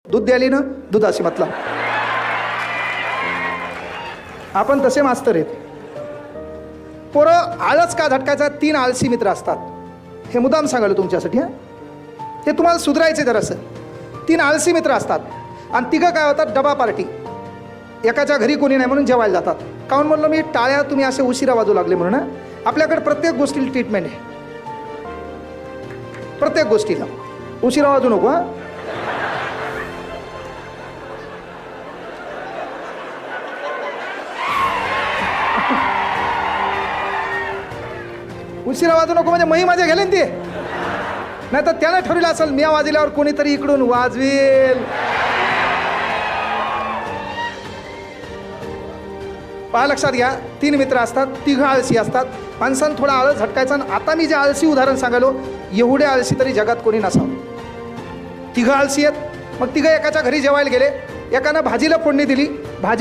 दूध द्याली ना दुधाशी मतलब. आपण तसे मास्तर आहेत. पोरं आळस का झटकायचा, 3 आळशी मित्र असतात. हे मुद्दाम सांगायला तुमच्यासाठी. हा, हे तुम्हाला सुधारायचे जरासं. 3 आळशी मित्र असतात आणि तिघं काय होतात, डबा पार्टी. एकाच्या घरी कोणी नाही म्हणून जेवायला जातात. काहून म्हणलं मी, टाळ्या तुम्ही असे उशिरा वाजू लागले म्हणून. आपल्याकडे प्रत्येक गोष्टीला ट्रीटमेंट आहे. प्रत्येक गोष्टीला उशिरा वाजू नको. हा, उशिरा वाजू नको म्हणजे मही माझ्या गेले ते. नाही तर त्याला ठरवलं असेल मी वाजल्यावर कोणीतरी इकडून वाजवेल. पहा, लक्षात घ्या, 3 मित्र असतात, 3 आळशी असतात. माणसानं थोडा आळस झटकायचा. आता मी जे आळशी उदाहरण सांगालो, एवढे आळशी तरी जगात कोणी नसावं. 3 आळशी आहेत. मग 3 एकाच्या घरी जेवायला गेले. एकानं भाजीला फोडणी दिली. भाजी